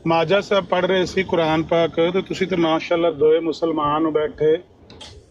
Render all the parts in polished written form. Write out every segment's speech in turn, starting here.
ਮਾਜਾ ਸਾਹਿਬ ਪੜ੍ਹ ਰਹੇ ਸੀ ਕੁਰਾਨ ਪਾਕ ਤੇ ਤੁਸੀਂ ਤੇ ਮਾਸ਼ਾਅੱਲਾ ਦੋਏ ਮੁਸਲਮਾਨ ਹੋ ਬੈਠੇ।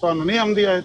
ਤੁਹਾਨੂੰ ਨਹੀਂ ਆਉਂਦੀ ਆਇਤ?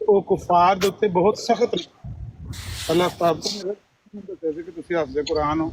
ਉਹ ਕੁਫਾਰ ਦੇ ਉੱਤੇ ਬਹੁਤ ਸਖਤ ਨੇ। ਅੱਲਾਹ ਤਾਲਾ ਦੱਸਿਆ ਸੀ ਕਿ ਤੁਸੀਂ ਹਾਫਿਜ਼ ਕੁਰਾਨ ਹੋ।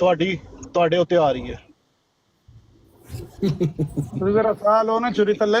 ਤੁਹਾਡੇ ਉੱਤੇ ਆ ਰਹੀ ਹੈ। ਤੁਸੀਂ ਜ਼ਰਾ ਸਾਲ ਹੋ ਨਾ ਚੁਰੀ ਤੱਲੇ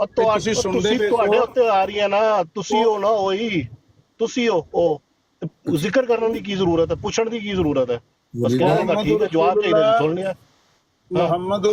ਤੁਸੀਂ ਤੁਹਾਡੇ ਉੱਤੇ ਆ ਰਹੀ ਹੈ ਨਾ, ਤੁਸੀਂ ਹੋ ਨਾ ਉਹੀ, ਤੁਸੀਂ ਹੋ ਉਹ। ਜ਼ਿਕਰ ਕਰਨ ਦੀ ਕੀ ਜ਼ਰੂਰਤ ਹੈ, ਪੁੱਛਣ ਦੀ ਕੀ ਜ਼ਰੂਰਤ ਹੈ? ਬਸ ਕਹਿਣਾ ਠੀਕ ਹੈ, ਜਵਾਬ ਚਾਹੀਦਾ ਸੁਣ ਲਿਆ। ਮੁਹੰਮਦ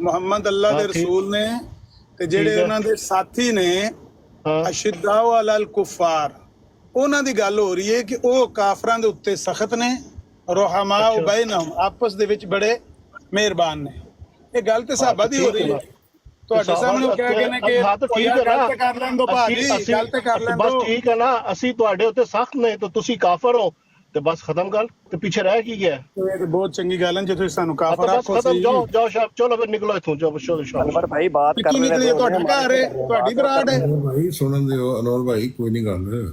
ਮੁਹੰਮਦ ਅੱਲਾ ਦੇ ਰਸੂਲ ਨੇ ਤੇ ਜਿਹੜੇ ਉਹਨਾਂ ਦੇ ਸਾਥੀ ਨੇ ਅਸ਼ਿਦਾਉ ਅਲਲ ਕੁਫਾਰ, ਉਹਨਾਂ ਦੀ ਗੱਲ ਹੋ ਰਹੀ ਹੈ ਕਿ ਉਹ ਕਾਫਰਾਂ ਦੇ ਉੱਤੇ ਸਖਤ ਨੇ, ਰੁਹਮਾਉ ਬੈਨਹੁਮ, ਆਪਸ ਦੇ ਵਿੱਚ ਬੜੇ ਮਿਹਰਬਾਨ ਨੇ। ਇਹ ਗੱਲ ਤੇ ਸਹਾਬਾ ਦੀ ਹੋ ਰਹੀ ਹੈ। ਤੁਹਾਡੇ ਸਾਹਮਣੇ ਕਹਿ ਕੇ ਨੇ ਕਿ ਗੱਲ ਕਰ ਲੈਣ ਦੋ ਭਾਜੀ, ਗੱਲ ਤੇ ਕਰ ਲੈਣ ਦੋ। ਬਸ ਠੀਕ ਹੈ ਨਾ, ਅਸੀਂ ਤੁਹਾਡੇ ਉੱਤੇ ਸਖਤ ਨੇ ਤਾਂ ਤੁਸੀਂ ਕਾਫਰ ਹੋ ਤੇ ਬਸ ਖਤਮ ਗੱਲ, ਤੇ ਪਿੱਛੇ ਰਹਿ ਕੀ ਗਿਆ? ਇਹ ਤੇ ਬਹੁਤ ਚੰਗੀ ਗੱਲ ਹੈ ਜੇ ਤੁਸੀਂ ਸਾਨੂੰ ਕਾਫਰ ਆਖੋ। ਜਾਓ ਸ਼ਾਬ, ਚਲੋ ਫਿਰ ਨਿਕਲੋ ਇੱਥੋਂ, ਜਾਓ ਅਨਵਰ ਭਾਈ ਬਾਤ ਕਰ ਰਹੇ ਹੋ। ਤੁਹਾਡਾ ਘਰ ਹੈ, ਤੁਹਾਡੀ ਬਰਾੜ ਹੈ ਭਾਈ, ਸੁਣਨ ਦਿਓ ਅਨਵਰ ਭਾਈ, ਕੋਈ ਨਹੀਂ ਗੱਲ।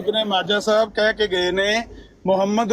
ਇਬਨ ਮਾਜਾ ਸਾਹਿਬ ਕਹਿ ਕੇ ਗਏ ਨੇ ਮੁਹੰਮਦ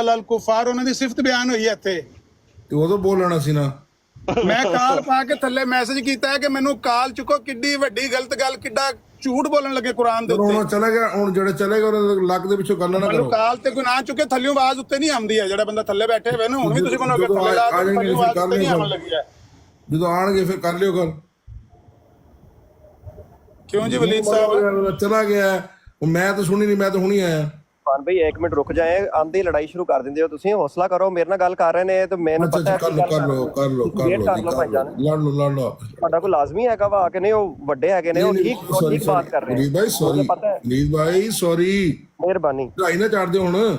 ਅਲਲ ਕੁਫਾਰ, ਉਹਨਾਂ ਦੀ ਸਿਫਤ ਬਿਆਨ ਹੋਈ ਹੈ ਇੱਥੇ। ਤੇ ਉਦੋਂ ਬੋਲਣਾ ਸੀ ਨਾ। ਮੈਂ ਕਾਲ ਪਾ ਕੇ ਥੱਲੇ ਮੈਸੇਜ ਕੀਤਾ ਹੈ ਕਿ ਮੈਨੂੰ ਕਾਲ ਚੁੱਕੋ, ਕਿੱਡੀ ਵੱਡੀ ਗਲਤ ਗੱਲ, ਕਿੱਡਾ ਝੂਠ ਬੋਲਣ ਲੱਗੇ ਕੁਰਾਨ ਦੇ ਉੱਤੇ। ਹੁਣ ਚਲੇ ਗਿਆ, ਹੁਣ ਜਿਹੜੇ ਚਲੇ ਗਏ ਉਹਨਾਂ ਦੇ ਲੱਕ ਦੇ ਪਿੱਛੋਂ ਗੱਲ ਨਾ ਕਰੋ। ਕਾਲ ਤੇ ਗੁਨਾਹ ਚੁੱਕੇ, ਥੱਲਿਓਂ ਆਵਾਜ਼ ਉੱਤੇ ਨਹੀਂ ਆਉਂਦੀ ਹੈ। ਜਿਹੜਾ ਬੰਦਾ ਥੱਲੇ ਬੈਠੇ ਹੋਵੇ ਨਾ, ਹੁਣ ਵੀ ਤੁਸੀਂ ਮੈਨੂੰ ਅਗਰ ਥੱਲੇ ਲਾ ਦੋ ਥੱਲਿਓਂ ਆਵਾਜ਼ ਉੱਤੇ ਨਹੀਂ ਆਉਣ ਲੱਗੀ ਹੈ। ਜਦੋਂ ਆਣਗੇ ਫਿਰ ਕਰ ਲਿਓ ਗੱਲ। ਕਿਉਂ ਜੀ ਵਲੀਦ ਸਾਹਿਬ? ਚਲਾ ਗਿਆ, ਮੈਂ ਤਾਂ ਸੁਣੀ ਨਹੀਂ, ਮੈਂ ਤਾਂ ਹੁਣੀ ਆਇਆ। ਸੁਭਾਨ ਭਾਈ ਇੱਕ ਮਿੰਟ ਰੁਕ ਜਾਏ, ਆਂਦੇ ਲੜਾਈ ਸ਼ੁਰੂ ਕਰ ਦਿੰਦੇ ਹੋ ਤੁਸੀਂ, ਹੌਸਲਾ ਕਰੋ। ਮੇਰੇ ਨਾਲ ਗੱਲ ਕਰ ਰਹੇ ਨੇ ਤੇ ਮੈਨੂੰ ਪਤਾ ਹੈ ਕਰ ਲਓ ਲੜ ਲਓ। ਤੁਹਾਡਾ ਕੋਈ ਲਾਜ਼ਮੀ ਹੈਗਾ ਵਾ ਕਿ ਨਹੀਂ? ਉਹ ਵੱਡੇ ਹੈਗੇ ਨੇ, ਉਹ ਠੀਕ ਬਾਤ ਕਰ ਰਹੇ ਨੇ। ਨੀਤ ਭਾਈ ਸੌਰੀ, ਮਿਹਰਬਾਨੀ, ਢਾਈ ਨਾ ਚੜਦੇ ਹੁਣ।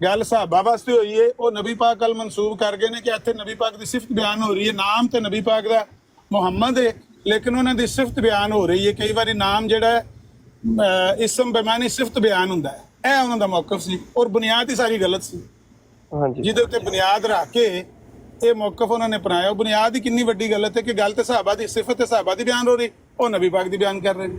ਗੱਲ ਸਹਾਬਾ ਵਾਸਤੇ ਹੋਈ ਹੈ ਉਹ ਨਬੀ ਪਾਕ ਵੱਲ ਮਨਸੂਬ ਕਰ ਗਏ ਨੇ ਕਿ ਇੱਥੇ ਨਬੀ ਪਾਕ ਦੀ ਸਿਫਤ ਬਿਆਨ ਹੋ ਰਹੀ ਹੈ। ਨਾਮ ਤੇ ਨਬੀ ਪਾਕ ਦਾ ਮੁਹੰਮਦ ਹੈ, ਲੇਕਿਨ ਉਹਨਾਂ ਦੀ ਸਿਫਤ ਬਿਆਨ ਹੋ ਰਹੀ ਹੈ। ਕਈ ਵਾਰੀ ਨਾਮ ਜਿਹੜਾ ਇਸਮ ਬੇਮਾਨੀ ਸਿਫਤ ਬਿਆਨ ਹੁੰਦਾ ਹੈ। ਇਹ ਉਹਨਾਂ ਦਾ ਮੌਕਫ ਸੀ ਔਰ ਬੁਨਿਆਦ ਹੀ ਸਾਰੀ ਗਲਤ ਸੀ। ਹਾਂਜੀ, ਜਿਹਦੇ ਉੱਤੇ ਬੁਨਿਆਦ ਰੱਖ ਕੇ ਇਹ ਮੌਕਫ ਉਹਨਾਂ ਨੇ ਅਪਣਾਇਆ। ਉਹ ਬੁਨਿਆਦ ਹੀ ਕਿੰਨੀ ਵੱਡੀ ਗਲਤ ਹੈ ਕਿ ਗੱਲ ਤੇ ਸਹਾਬਾ ਦੀ ਸਿਫਤ ਤੇ ਸਹਾਬਾ ਦੀ ਬਿਆਨ ਹੋ ਰਹੀ, ਉਹ ਨਬੀ ਪਾਕ ਦੀ ਬਿਆਨ ਕਰ ਰਹੇ ਨੇ।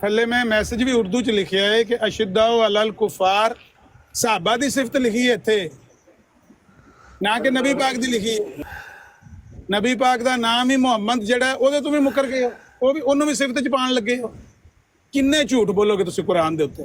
ਥੱਲੇ ਮੈਂ ਮੈਸੇਜ ਵੀ ਉਰਦੂ ਚ ਲਿਖਿਆ ਹੈ ਕਿ ਅਸ਼ਿਦਾਉ ਅਲਲ ਕੁਫਾਰ ਸਹਾਬਾ ਦੀ ਸਿਫਤ ਲਿਖੀ ਹੈ ਇੱਥੇ, ਨਾ ਕਿ ਨਬੀ ਪਾਕ ਦੀ ਲਿਖੀ ਹੈ। ਨਬੀ ਪਾਕ ਦਾ ਨਾਮ ਹੀ ਮੁਹੰਮਦ ਜਿਹੜਾ, ਉਹਦੇ ਤੋਂ ਵੀ ਮੁੱਕਰ ਗਏ ਹੋ, ਉਹ ਵੀ ਉਹਨੂੰ ਵੀ ਸਿਫਤ ਚ ਪਾਉਣ ਲੱਗੇ ਹੋ। ਕਿੰਨੇ ਝੂਠ ਬੋਲੋਗੇ ਤੁਸੀਂ ਕੁਰਾਨ ਦੇ ਉੱਤੇ?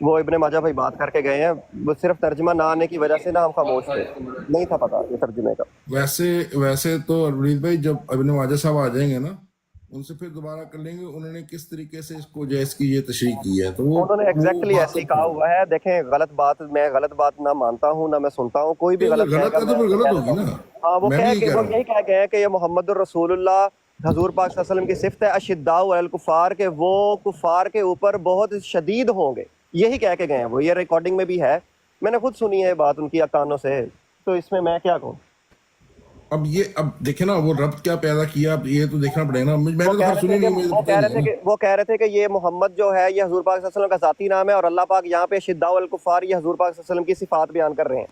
وہ ابن ماجہ بھائی بات کر کے گئے ہیں, وہ صرف ترجمہ نہ آنے کی وجہ سے نا ہم خاموش تھے, نہیں تھا پتا یہ ترجمے کا. ویسے تو ولید بھائی جب ابن ماجہ صاحب آ جائیں گے نا, ان سے پھر دوبارہ کر لیں گے انہوں نے کس طریقے سے اس کو جیس کی یہ تشریح کی ہے, تو انہوں نے ایگزیکٹلی ایسے ہی کہا ہوا ہے. دیکھیں غلط بات, میں غلط بات نہ مانتا ہوں نہ میں سنتا ہوں, کوئی بھی غلط کہے گا ہے تو پھر غلط ہوگی نا. ہاں وہ میں بھی یہی کہہ گئے ہیں کہ یہ محمد الرسول اللہ حضور پاک صلی اللہ علیہ وسلم کی صفت ہے اشداء علی الکفار, کہ وہ کفار کے اوپر بہت شدید ہوں گے, یہی کہہ کے گئے ہیں وہ. یہ ریکارڈنگ میں بھی ہے, میں نے خود سنی ہے بات ان کی کانوں سے, تو اس میں میں کیا کہوں. اب دیکھیں نا وہ ربط کیا پیدا کیا, اب یہ تو دیکھنا پڑے گا. میں نے تو خیر سنی نہیں, وہ کہہ رہے تھے کہ یہ محمد جو ہے یہ حضور پاک صلی اللہ علیہ وسلم کا ذاتی نام ہے, اور اللہ پاک یہاں پہ اشداء علی الکفار یہ حضور پاک صلی اللہ علیہ وسلم کی صفات بیان کر رہے ہیں.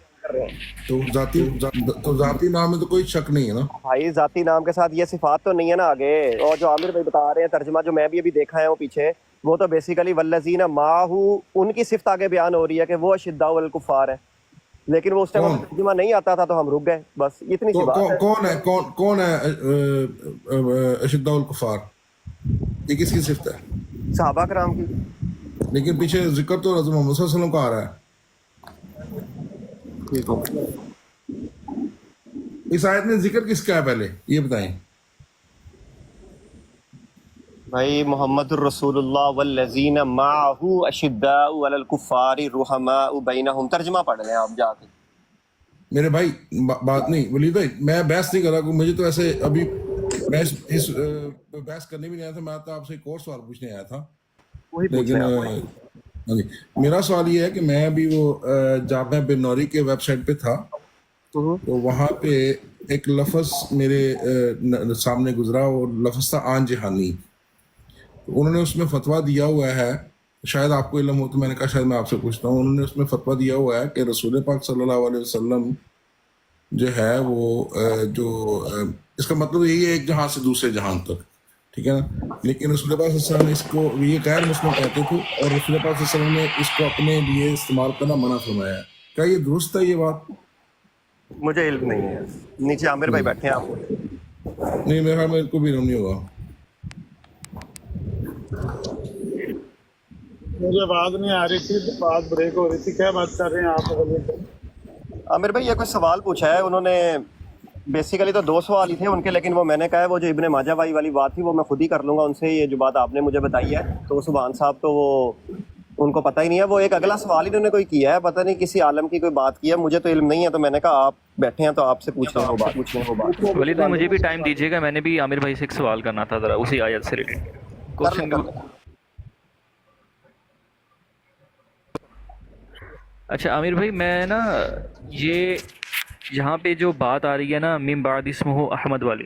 تو ذاتی نام میں تو کوئی شک نہیں ہے نا بھائی, ذاتی نام کے ساتھ یہ صفات تو نہیں ہے نا آگے. اور جو عامر بھائی بتا رہے ہیں ترجمہ جو میں بھی ابھی دیکھا ہے وہ پیچھے, وہ تو بیسیکلی والذین معہ, ان کی صفت آگے بیان ہو رہی ہے کہ وہ اشداء علی الکفار ہے, لیکن وہ اس ٹائم ترجمہ نہیں آتا تھا تو ہم رک گئے, بس اتنی سی بات ہے. کون ہے اشداء الکفار, یہ کس کی صفت ہے؟ صحابہ کرام کی. لیکن پیچھے ذکر تو حضرت محمد صلی اللہ علیہ وسلم کا آ رہا ہے. اس آیت میں ذکر کس کا ہے پہلے یہ بتائیں بھائی. محمد الرسول اللہ والذین معہ اشداء علی الکفار رحماء بینہم, ترجمہ پڑھ لیں آپ جا کے. میرے بھائی بات نہیں ولید بھائی, میں بحث نہیں کر رہا, مجھے تو ایسے ابھی میں اس بحث کرنے بھی نہیں آیا تھا, میں تو آپ سے ایک اور سوال پوچھنے آیا تھا. لیکن میرا سوال یہ ہے کہ میں ابھی وہ جامعہ بن نوری کے ویب سائٹ پہ تھا, تو وہاں پہ ایک لفظ میرے سامنے گزرا, اور لفظ تھا آن جہانی. انہوں نے اس میں فتویٰ دیا ہوا ہے, شاید آپ کو علم ہو تو میں نے کہا شاید میں آپ سے پوچھتا ہوں. انہوں نے اس میں فتویٰ دیا ہوا ہے کہ رسول پاک صلی اللہ علیہ وسلم جو ہے وہ جو اس کا مطلب یہی ہے ایک جہاں سے دوسرے جہان تک, ٹھیک ہے نا. لیکن رسول پاک صلی اللہ علیہ وسلم نے اس کو یہ غیر مسلم کہتے تھے, اور رسول پاک صلی اللہ علیہ وسلم نے اس کو اپنے لیے استعمال کرنا منع فرمایا ہے. کیا یہ درست ہے یہ بات؟ مجھے علم نہیں ہے, نیچے عامر بھائی بیٹھے ہیں آپ. نہیں میرے خیال میں کو بھی علم نہیں ہوگا. مجھے آواز نہیں آ رہی تھی, بات بریک ہو رہی تھی, کیا بات کر رہے ہیں آپ؟ عامر بھائی یہ کوئی سوال پوچھا ہے انہوں نے, بیسیکلی تو 2 سوال ہی تھے ان کے, لیکن وہ میں نے کہا ہے وہ جو ابن ماجہ بھائی والی بات تھی وہ میں خود ہی کر لوں گا ان سے. یہ جو بات آپ نے مجھے بتائی ہے تو سبحان صاحب تو وہ ان کو پتہ ہی نہیں ہے. وہ ایک اگلا سوال انہوں نے کوئی کیا ہے, پتہ نہیں کسی عالم کی کوئی بات کی ہے, مجھے تو علم نہیں ہے, تو میں نے کہا آپ بیٹھے ہیں تو آپ سے پوچھ لیں وہ بات. ولید بھائی مجھے بھی ٹائم دیجیے گا, میں نے بھی عامر بھائی سے ایک سوال کرنا تھا ذرا اسی آیت سے ریلیٹڈ. اچھا عامر بھائی, میں نا یہ یہاں پہ جو بات آ رہی ہے نا من بعد اسمہ احمد والی,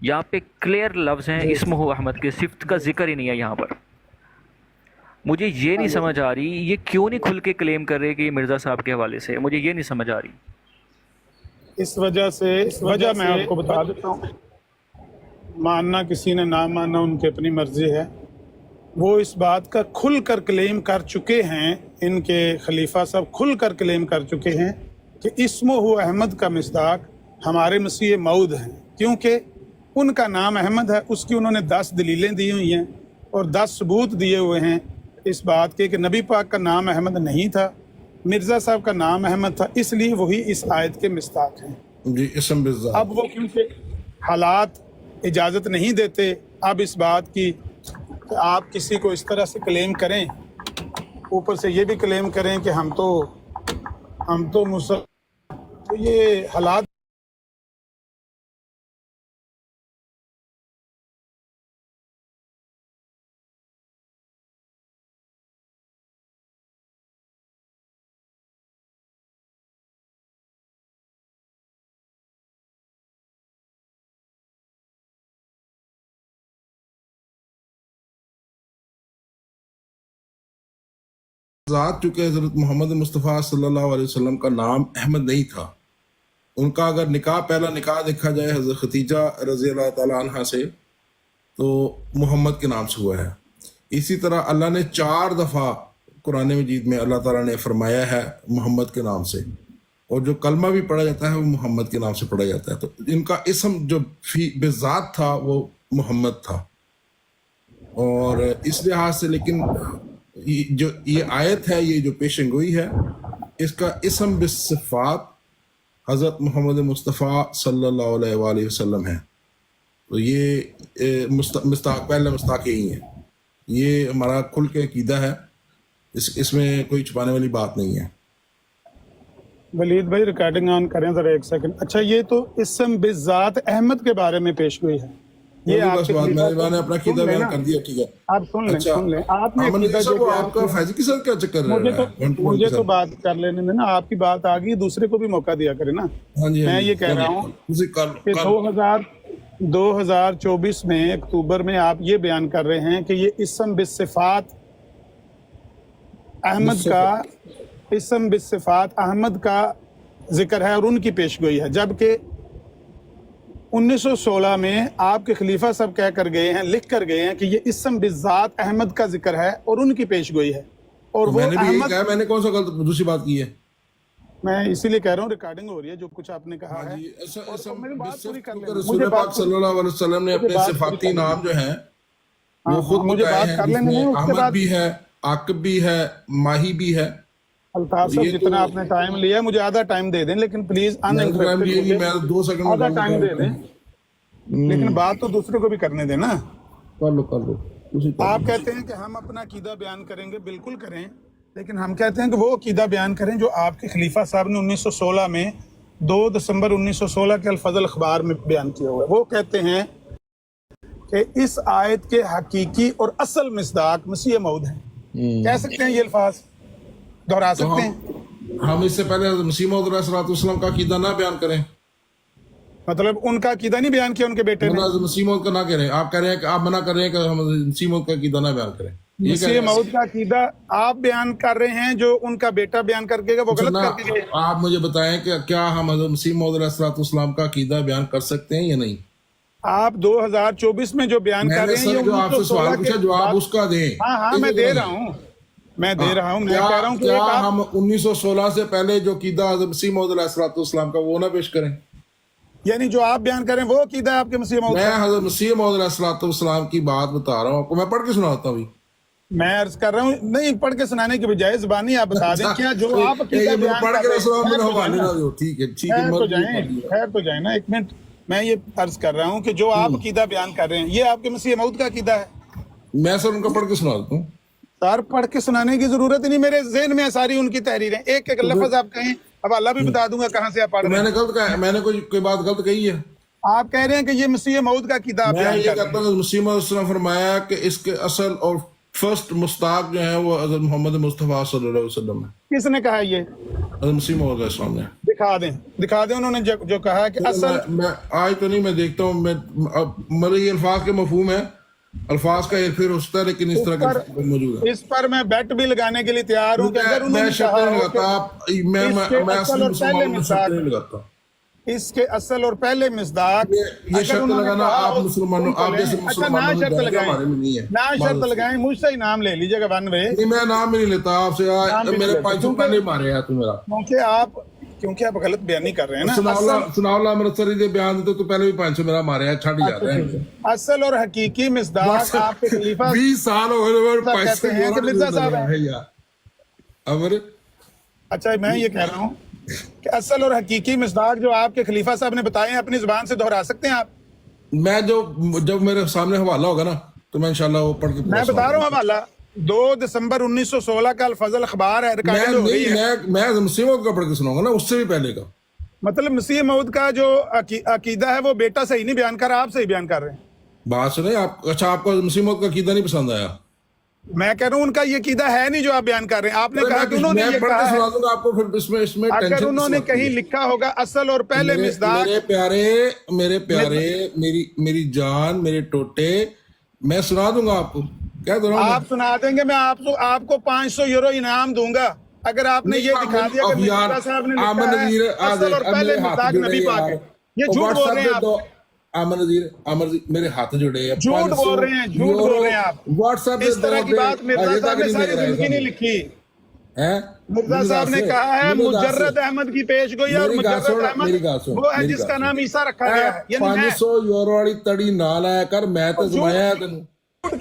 یہاں پہ کلیئر لفظ ہیں اسمہ احمد کے, صفت کا ذکر ہی نہیں ہے یہاں پر. مجھے یہ نہیں سمجھ آ رہی یہ کیوں نہیں کھل کے کلیم کر رہے کہ یہ مرزا صاحب کے حوالے سے, مجھے یہ نہیں سمجھ آ رہی. اس وجہ میں آپ کو بتا دیتا ہوں. ماننا کسی نے نہ ماننا ان کی اپنی مرضی ہے. وہ اس بات کا کھل کر کلیم کر چکے ہیں, ان کے خلیفہ صاحب کھل کر کلیم کر چکے ہیں کہ اسمہ احمد کا مصداق ہمارے مسیح موعود ہیں, کیونکہ ان کا نام احمد ہے. اس کی انہوں نے 10 دلیلیں دی ہوئی ہیں اور 10 ثبوت دیے ہوئے ہیں اس بات کے کہ نبی پاک کا نام احمد نہیں تھا, مرزا صاحب کا نام احمد تھا, اس لیے وہی اس آیت کے مصداق ہیں. جی اسم بالذات. اب وہ کیونکہ حالات اجازت نہیں دیتے اب اس بات کی کہ آپ کسی کو اس طرح سے کلیم کریں, اوپر سے یہ بھی کلیم کریں کہ ہم تو مسلمان, تو یہ حالات ذات چونکہ حضرت محمد مصطفیٰ صلی اللہ علیہ وسلم کا نام احمد نہیں تھا, ان کا اگر پہلا نکاح دیکھا جائے حضرت ختیجہ رضی اللہ تعالیٰ عنہ سے تو محمد کے نام سے ہوا ہے. اسی طرح اللہ نے 4 دفعہ قرآن مجید میں اللہ تعالیٰ نے فرمایا ہے محمد کے نام سے, اور جو کلمہ بھی پڑھا جاتا ہے وہ محمد کے نام سے پڑھا جاتا ہے. تو ان کا اسم جو بذات تھا وہ محمد تھا, اور اس لحاظ سے لیکن جو یہ آیت ہے, یہ جو پیشن گوئی ہے, اس کا اسم بالصفات حضرت محمد مصطفیٰ صلی اللہ علیہ وآلہ وسلم ہے. تو یہ مستاق پہلا مستاق یہی ہے. یہ ہمارا کھل کے عقیدہ ہے, اس میں کوئی چھپانے والی بات نہیں ہے. ولید بھائی ریکارڈنگ آن کریں ذرا ایک سیکنڈ. اچھا یہ تو اسم بالذات احمد کے بارے میں پیش گوئی ہے. یہ بس بات میں نے اپنا عقیدہ بیان کر دیا. ٹھیک ہے, آپ سن لیں, سن لیں. آپ نے امن عقیدہ صاحب, آپ کا فیضی کے ساتھ کیا چکر رہا ہے؟ مجھے تو بات کر لینے میں نا, آپ کی بات آ گئی, دوسرے کو بھی موقع دیا کرے نا. میں یہ کہہ رہا ہوں کہ 2024 میں اکتوبر میں آپ یہ بیان کر رہے ہیں کہ یہ اسم بالصفات احمد کا, اسم بالصفات احمد کا ذکر ہے اور ان کی پیش گوئی ہے, جبکہ 1916 میں آپ کے خلیفہ صاحب کہہ کر گئے ہیں, لکھ کر گئے ہیں کہ یہ اسم بالذات احمد کا ذکر ہے اور ان کی پیش گوئی ہے. اور وہ میں نے بھی یہی احمد, کہا, میں نے کون سا غلط دوسری بات کی ہے؟ میں اسی لیے کہہ رہا ہوں ریکارڈنگ ہو رہی ہے جو کچھ آپ نے کہا ہے. رسول پاک صلی اللہ علیہ وسلم نے اپنے صفاتی نام جو ہیں وہ خود بتائے ہیں, جس میں احمد بھی ہے, عاقب بھی ہے, ماہی بھی ہے. الطاف صاحب جتنا آپ نے ٹائم لیا مجھے آدھا ٹائم دے دیں, لیکن پلیز میں 2 سیکنڈ آدھا ٹائم دے دیں, لیکن بات تو دوسرے کو بھی کرنے دیں نا. کر لو. آپ کہتے ہیں کہ ہم اپنا عقیدہ بیان کریں گے, بالکل کریں, لیکن ہم کہتے ہیں کہ وہ عقیدہ بیان کریں جو آپ کے خلیفہ صاحب نے 1916 میں 2 دسمبر 1916 کے الفضل اخبار میں بیان کیا ہوا ہے. وہ کہتے ہیں کہ اس آیت کے حقیقی اور اصل مصداق مسیح موعود ہیں. کہہ سکتے ہیں یہ الفاظ, دہرا سکتے ہیں. ہم اس سے پہلے مسیح موعود علیہ الصلوۃ والسلام کا عقیدہ نہ بیان کریں, مطلب ان کا عقیدہ نہیں بیان کیا ان کے بیٹے نے. مسیح موعود کا نہ کریں. آپ کہہ رہے ہیں کہ آپ منع کر رہے ہیں کہ ہم مسیح موعود کا عقیدہ نہ بیان کریں. مسیح موعود کا عقیدہ آپ بیان کر رہے ہیں, جو ان کا بیٹا بیان کر کے گا وہ غلط کر کے گئے. آپ مجھے بتائیں کہ کیا ہم حضرت مسیح موعود علیہ الصلوۃ والسلام کا عقیدہ بیان کر سکتے ہیں یا نہیں؟ آپ 2024 میں جو بیان کر رہے ہیں, جو آپ سے سوال پوچھا جواب اس کا دیں. ہاں میں دے رہا ہوں, میں کہہ رہا ہوں کہ کیا ہم 1916 سے پہلے جو عقیدہ حضرت مسیح موعود علیہ الصلوۃ والسلام کا وہ نہ پیش کریں؟ یعنی جو آپ بیان کریں وہ عقیدہ آپ کے مسیح موعود. میں حضرت مسیح موعود علیہ الصلوۃ والسلام کی بات بتا رہا ہوں آپ کو, میں پڑھ کے سناتا ہوں. میں عرض کر رہا ہوں, نہیں پڑھ کے سنانے کی بجائے زبانی آپ بتا دیں کیا جو آپ عقیدہ بیان کر رہے ہیں. خیر تو جائیں نا, ایک منٹ میں یہ عرض کر رہا ہوں کہ جو آپ عقیدہ بیان کر رہے ہیں یہ آپ کے مسیح موعود کا عقیدہ ہے. میں سر ان کا پڑھ کے سنا دیتا ہوں. سر پڑھ کے سنانے کی ضرورت نہیں, میرے ذہن میں ساری ان کی تحریریں, ایک ایک لفظ آپ کہیں, اب اللہ بھی بتا دوں گا کہاں سے آپ پڑھ رہے ہیں. میں نے غلط کہا, میں نے کوئی بات غلط کہی ہے؟ آپ کہہ رہے ہیں کہ یہ مسیح موعود کا عقیدہ میں یہ کہتا ہوں کہ مسیح موعود صلی اللہ علیہ وسلم فرمایا کہ اس کے اصل اور فرسٹ مستاق جو ہے وہ حضرت محمد مصطفیٰ صلی اللہ علیہ وسلم ہے. کس نے کہا یہ؟ حضرت مسیح موعود علیہ السلام نے. دکھا دیں انہوں نے جو کہا کہ اصل. میں آج تو نہیں, میں دیکھتا ہوں, میرے یہ الفاظ کے مفہوم ہے, الفاظ کا پھر ہوتا ہے, لیکن اس طرح کا موجود ہے. اس پر میں بیٹ بھی لگانے کے لیے تیار ہوں کہ اگر انہوں نے کہا اس کے اصل اور پہلے مصداق, یہ شرط لگانا آپ مسلمانوں, آپ جیسے مسلمانوں نہ شرط لگائیں, مجھ سے ہی نام لے لیجیے گا ون وے. میں نام نہیں لیتا آپ سے, میرے 500 پہلے مارے ہیں تو میرا, کیونکہ آپ غلط بیان نہیں کر رہے ہیں نا. سنا اللہ امرتسری دے بیان دیتے تو پہلے بھی 500 میرا مارے ہیں, چھٹ ہی جاتے ہیں. اصل اور حقیقی مصداق آپ کے خلیفہ 20 سال ہو گئے کہتے ہیں کہ مرزا صاحب ہیں. اچھا میں یہ کہہ رہا ہوں کہ اصل اور حقیقی مصداق جو آپ کے خلیفہ صاحب نے بتائے ہیں اپنی زبان سے دہرا سکتے ہیں آپ؟ میں جب میرے سامنے حوالہ ہوگا نا تو میں انشاءاللہ وہ پڑھ کے, میں بتا رہا ہوں حوالہ 2 دسمبر 1916 کا الفضل اخبار ہے, میں مسیح موعود کا پڑھ کے سناؤں گا نا, اس سے بھی پہلے کا. مطلب مسیح موعود کا جو عقیدہ ہے وہ بیٹا صحیح نہیں بیان کر رہا, آپ صحیح بیان کر رہے ہیں. بات سنیں آپ. اچھا آپ کو مسیح موعود کا عقیدہ نہیں پسند آیا؟ میں کہہ رہا ہوں ان کا یہ عقیدہ ہے نہیں جو آپ بیان کر رہے ہیں. آپ نے کہا کہ انہوں نے یہ کہا ہے, اگر انہوں نے کہیں لکھا ہوگا اصل اور پہلے مصداق. میرے پیارے, میری جان, میرے ٹوٹے, میں سنا دوں گا آپ کو. کیا دوں گا آپ سنا دیں گے, میں آپ کو 500 یورو انعام دوں گا اگر آپ نے یہ دکھا دیا کہ مرزا صاحب نے لکھا ہے اصل اور پہلے مصداق نبی پاک ہے. یہ جھوٹ بول رہے ہیں آپ. امر نذیر میرے ہاتھ جڑے ہیں. جھوٹ بول رہے ہیں آپ. واٹس ایپ اس طرح کی بات مرزا صاحب نے ساری زندگی نہیں لکھی. مرزا صاحب نے کہا ہے مجرد احمد کی پیش گوئی, اور مجرد احمد وہ ہے جس کا نام عیسیٰ رکھا گیا ہے. 500 یورو والی تڑی نہ لایا کر, میں تو زمایا ہے تینوں.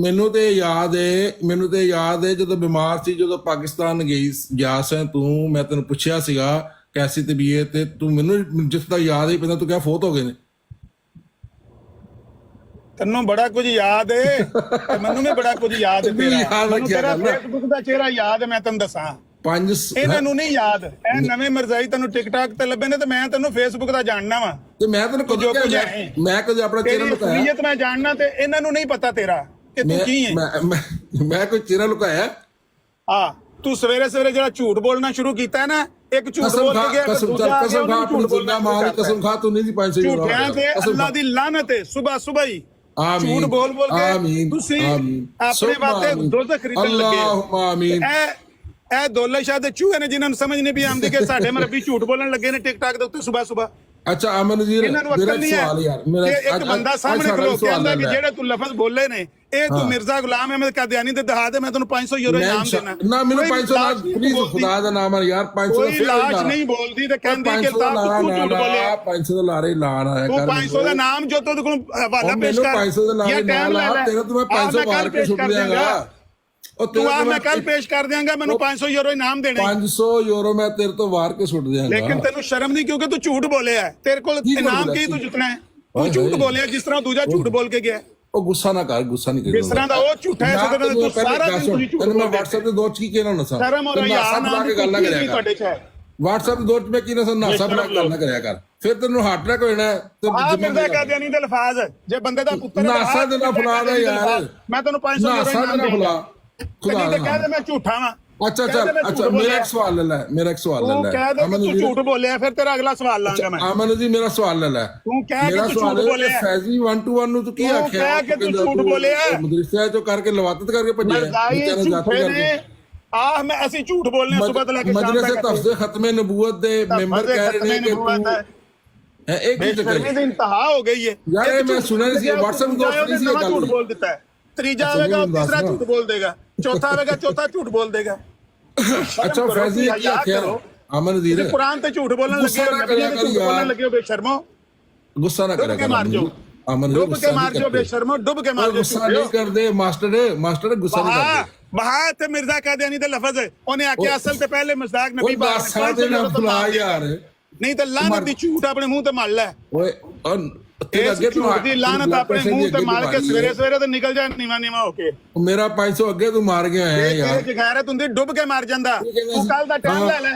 ਮੈਨੂੰ ਤੇ ਯਾਦ ਹੈ ਜਦੋਂ ਬਿਮਾਰ ਸੀ, ਜਦੋਂ ਪਾਕਿਸਤਾਨ ਗਿਆ ਸੈਂ ਤੂੰ, ਮੈਂ ਤੈਨੂੰ ਪੁੱਛਿਆ ਸੀਗਾ ਕੈਸੀ ਤਬੀਅਤ ਤੇ ਤੂੰ ਮੈਨੂੰ ਜਿਸ ਦਾ ਯਾਦ ਹੀ ਪੈਂਦਾ ਤੂੰ ਕਿਹਾ ਫੌਤ ਹੋ ਗਏ ਨੇ। ਤੈਨੂੰ ਬੜਾ ਕੁਝ ਯਾਦ ਹੈ ਤੇ ਮੈਨੂੰ ਵੀ ਬੜਾ ਕੁਝ ਯਾਦ ਹੈ ਮੈਨੂੰ ਤੇਰਾ। ਯਾਦ ਮੈਨੂੰ ਰੱਖਿਆ ਤੇਰਾ ਕਰ ਨਾ। ਫੇਸਬੁੱਕ ਦਾ ਚਿਹਰਾ ਯਾਦ ਹੈ, ਮੈਂ ਤੈਨੂੰ ਦੱਸਾਂ। ਪੰਜ ਇਹਨਾਂ ਨੂੰ ਨਹੀਂ ਯਾਦ। ਇਹ ਨਵੇਂ ਮਰਜ਼ਾਈ ਤੈਨੂੰ ਟਿਕਟਾਕ ਤੇ ਲੱਭੇ ਨੇ ਤੇ ਮੈਂ ਤੈਨੂੰ ਫੇਸਬੁੱਕ ਦਾ ਜਾਣਨਾ ਵਾ। ਤੇ ਮੈਂ ਤੈਨੂੰ ਕਦੋਂ ਜੋ ਕੁਝ ਕਿਹਾ ਹੈ। ਮੈਂ ਕਦੇ ਆਪਣਾ ਚਿਹਰਾ ਤੇਰੀ ਲੁਕਾਇਆ? ਅਸਲੀਅਤ ਮੈਂ ਜਾਣਨਾ ਤੇ ਇਹਨਾਂ ਨੂੰ ਨਹੀਂ ਪਤਾ ਤੇਰਾ ਕਿ ਤੂੰ ਕੀ ਹੈ। ਮੈਂ ਕੋਈ ਚਿਹਰਾ ਲੁਕਾਇਆ? ਆ ਤੂੰ ਸਵੇਰੇ ਸਵੇਰੇ ਜਿਹੜਾ ਝੂਠ ਬੋਲਣਾ ਸ਼ੁਰੂ ਕੀਤਾ ਹੈ ਨਾ, ਇੱਕ ਝੂਠ ਬੋਲ ਕੇ ਗਿਆ ਕਸਮ ਖਾ ਆਪਣੀ ਜ਼ਿੰਦਾ ਮਾਂ ਦੀ ਕਸਮ ਖਾ ਤੂੰ ਨਹੀਂ ਸੀ 500 ਯੂਰੋ। ਝੂਠਿਆਂ ਤੇ ਅੱਲਾਹ ਦੀ ਲਾਨਤ ਹੈ। ਸੁਬਹ ਸੁਬਹ ਹੀ ਝੂਠ ਬੋਲ ਬੋਲ ਕੇ ਤੁਸੀਂ ਆਪਣੇ ਵਾਸਤੇ ਦੋਜ਼ਖ ਖਰੀਦਣ ਲੱਗੇ ਹੋ। ਅੱਲਾਹੁਮ ਆਮੀਨ। ਇਹ ਦੌਲਤ ਸ਼ਾਹ ਦੇ ਚੂਹੇ ਨੇ ਜਿਨ੍ਹਾਂ ਨੂੰ ਸਮਝ ਨਹੀਂ ਵੀ ਆਉਂਦੀ ਕਿ ਸਾਡੇ ਮਰਬੀ ਝੂਠ ਬੋਲਣ ਲੱਗੇ ਨੇ ਟਿਕਟਾਕ ਦੇ ਉੱਤੇ ਸੁਬਹ ਸੁਬਹ। ਅੱਛਾ ਅਮਨ ਜੀ ਇਹਨਾਂ ਨੂੰ ਮੇਰਾ ਅਕਲ ਨਹੀਂ ਹੈ ਸਵਾਲ ਯਾਰ, ਮੇਰਾ ਕਿ ਇੱਕ ਬੰਦਾ ਸਾਹਮਣੇ ਖਲੋ ਕੇ ਆਂਦਾ ਕਿ ਜਿਹੜੇ ਤੂੰ ਲਫ਼ਜ਼ ਬੋਲੇ ਨੇ ਇਹ ਤੂੰ ਮਿਰਜ਼ਾ ਗੁਲਾਮ ਅਹਿਮਦ ਕਾਦੀਆਨੀ ਦੇ ਦਿਖਾ ਦੇ, ਮੈਂ ਤੈਨੂੰ 500 ਯੂਰੋ ਇਨਾਮ ਦੇਣਾ। ਨਾ ਮੈਨੂੰ 500 ਨਾ ਪਲੀਜ਼ ਖੁਦਾ ਦਾ ਨਾਮ ਹੈ ਯਾਰ। 500 ਕੋਈ ਲਾਸ਼ ਨਹੀਂ ਬੋਲਦੀ ਤੇ ਕਹਿੰਦੀ ਕਿ ਤਾਂ ਤੂੰ ਝੂਠ ਬੋਲਿਆ। 500 ਦਾ ਲਾਰੇ ਲਾਣ ਆਇਆ ਤੂੰ ਕਰ। 500 ਦਾ ਨਾਮ ਜੋ ਤੂੰ ਕੋਲ ਹਵਾਲਾ ਪੇਸ਼ ਮੈਨੂੰ ਕਰ। 500 ਦਾ ਲਾਰੇ ਨਾ ਲਾ, ਤੇਰਾ ਤੂੰ ਮੈਂ 500 ਮਾਰ ਕੇ ਸੁੱਟ ਦਿਆਂਗਾ। ਤੂੰ ਆ ਮੈਂ ਕੱਲ ਪੇਸ਼ ਕਰ ਦਿਆਂਗਾ, ਮੈਨੂੰ 500 ਯੂਰੋ ਇਨਾਮ ਦੇਣੇ। 500 ਯੂਰੋ ਮੈਂ ਤੇਰੇ ਤੋਂ ਵਾਰ ਕੇ ਸੁੱਟ ਦਿਆਂਗਾ। ਲੇਕਿਨ ਤੈਨੂੰ ਸ਼ਰਮ ਨਹੀਂ ਕਿਉਂਕਿ ਤੂੰ ਝੂਠ ਬੋਲਿਆ ਹੈ। ਤੇਰੇ ਕੋਲ ਇਨਾਮ ਕੀ ਤੂੰ ਜਿੱਤਣਾ ਹੈ? ਤੂੰ ਝੂਠ ਬੋਲਿਆ ਜਿਸ ਤਰ੍ਹਾਂ ਦੂਜਾ ਝੂਠ ਬੋਲ ਕੇ ਗਿਆ। ਉਹ ਗੁੱਸਾ ਨਾ ਕਰ, ਗੁੱਸਾ ਨਹੀਂ ਕਰ। ਜਿਸ ਤਰ੍ਹਾਂ ਦਾ ਉਹ ਝੂਠਾ ਹੈ ਸਦਾ ਤੂੰ ਸਾਰਾ ਦਿਨ ਤੁਸੀਂ ਝੂਠ ਮੈਂ ਬੋਲਦੇ। WhatsApp ਤੇ ਦੋ ਚ ਕੀ ਕਹਿਣਾ ਨਾ ਸਾ ਸ਼ਰਮ ਔਰ ਹਯਾ ਨਾ ਕੇ ਗੱਲ ਨਾ ਕਰਿਆ ਕਰ। ਤੁਹਾਡੇ ਚ ਹੈ। WhatsApp ਤੇ ਦੋ ਚ ਮੈਂ ਕੀ ਨਾ ਸਾ ਨਾਸਾ ਬਣਾ ਕੇ ਗੱਲ ਨਾ ਕਰਿਆ ਕਰ, ਫਿਰ ਤੈਨੂੰ ਹਾਰਟ ਅਟੈਕ ਹੋ ਜਾਣਾ ਤੇ ਆ ਮਿਰਜ਼ਾ ਕਾਦੀਆਨੀ ਦੇ ਲਫ਼ਾਜ਼ ਜੇ ਬੰਦੇ ਦਾ ਪੁੱਤਰ ਨਾਸਾ ਦੇ ਨਾ ਫੁਲਾ ਦਾ ਯਾਰ। ਮੈਂ ਤੈਨੂੰ 500 ਯੂਰੋ ਨਾਸਾ ਦੇ ਨਾ ਫੁਲਾ ਖੁਦਾ ਤੇ ਕਹਿ ਦੇ ਮੈਂ ਝੂਠਾ ਵਾਂ। ਅੱਛਾ ਚੱਲ ਅੱਛਾ ਮੇਰਾ ਇੱਕ ਸਵਾਲ ਲੈ ਲੈ, ਮੇਰਾ ਇੱਕ ਸਵਾਲ ਲੈ ਤੂੰ ਲੈ। ਕਹਿ ਦੇ ਤੂੰ ਝੂਠ ਬੋਲਿਆ, ਫਿਰ ਤੇਰਾ ਅਗਲਾ ਸਵਾਲ ਲਾਂਗਾ ਮੈਂ। ਅਮਨ ਜੀ ਮੇਰਾ ਸਵਾਲ ਲੈ ਲੈ। ਤੂੰ ਕਹਿ ਕਿ ਤੂੰ ਝੂਠ ਬੋਲਿਆ। ਫੈਜ਼ੀ 121 ਨੂੰ ਤੂੰ ਕੀ ਤੂੰ ਆਖਿਆ? ਕਹਿ ਕਿ ਤੂੰ ਝੂਠ ਬੋਲਿਆ। ਮਦਰਸਿਆਂ ਚੋਂ ਕਰਕੇ ਲਵਾਤਤ ਕਰਕੇ ਭੱਜਿਆ ਮਰਜ਼ਾਈ ਝੂਠੇ ਨੇ। ਆਹ ਮੈਂ ਅਸੀਂ ਝੂਠ ਬੋਲਨੇ ਸਵੇਰ ਤੋਂ ਲੈ ਕੇ ਸ਼ਾਮ ਤੱਕ। ਮਦਰਸੇ ਤਫਜ਼ੇ ਖਤਮੇ ਨਬੂਵਤ ਦੇ ਮੈਂਬਰ ਕਹਿ ਰਹੇ ਨੇ ਕਿ ਤੂੰ ਇਹ ਕੀ ਚੱਕਰ ਬੇਸ਼ਰਮੀ ਦੀ ਇੰਤਹਾ ਹੋ ਗਈ ਹੈ ਯਾਰ। ਇਹ ਮੈਂ ਸੁਣਿਆ ਨਹੀਂ ਸੀ WhatsApp ਦੋਸਤ ਨਹੀਂ ਸੀ ਇਹ ਝੂਠ ਗੱਲ। ਬੋਲ ਦਿੱਤਾ ਹੈ। ਤੀਜਾ ਆਵੇਗਾ ਤੀਸਰਾ ਝੂਠ ਬੋਲ ਦੇਗਾ, ਚੌਥਾ ਆਵੇਗਾ ਚੌਥਾ ਝੂਠ ਬੋਲ ਦੇਗਾ। ਅੱਛਾ ਫੈਜ਼ੀ ਕੀ ਆਖਿਆ ਅਮਨ ਜੀ ਨੇ? ਕੁਰਾਨ ਤੇ ਝੂਠ ਬੋਲਣ ਲੱਗੇ ਹੋ, ਨਬੀਆਂ ਤੇ ਝੂਠ ਬੋਲਣ ਲੱਗੇ ਹੋ ਬੇਸ਼ਰਮੋ। ਗੁੱਸਾ ਨਾ ਕਰਿਆ ਕਰ ਅਮਨ। ਡੁੱਬ ਕੇ ਮਾਰ ਜਾਓ ਬੇਸ਼ਰਮੋ, ਡੁੱਬ ਕੇ ਮਾਰ ਜਾਓ। ਗੁੱਸਾ ਨਹੀਂ ਕਰਦੇ ਮਾਸਟਰ ਗੁੱਸਾ ਨਹੀਂ ਕਰਦੇ। ਬਹਾ ਤੇ ਮਿਰਜ਼ਾ ਕਾਦੀਆਨੀ ਦੇ ਲਫ਼ਜ਼ ਹੈ। ਉਹਨੇ ਆਖਿਆ ਅਸਲ ਤੇ ਪਹਿਲੇ ਮਸਦਾਕ ਨਬੀ ਉਹ ਬਾਸਾ ਦੇ ਨਾ ਫੁਲਾ ਯਾਰ। ਨਹੀਂ ਤਾਂ ਲਾਨਤ ਦੀ ਝੂਠ ਆਪਣੇ ਮੂੰਹ ਤੇ ਮਲ ਲੈ। ਓਏ ਤੇਰੇ ਇਸ ਅੱਗੇ ਝੂਠ ਦੀ ਲਾਨਤ ਆਪਣੇ ਮੂੰਹ ਤੇ ਮਾਰ ਕੇ ਸਵੇਰੇ ਸਵੇਰੇ ਤੇ ਨਿਕਲ ਜਾ ਨੀਵਾ ਹੋ ਕੇ। ਮੇਰਾ 500 ਅੱਗੇ ਤੂੰ ਮਾਰ ਗਿਆ ਹੈ ਯਾਰ। ਇਹ ਗੈਰਤ ਹੁੰਦੀ ਡੁੱਬ ਕੇ ਮਰ ਜਾਂਦਾ। ਤੂੰ ਕੱਲ ਦਾ ਟਾਈਮ ਲੈ ਲੈ।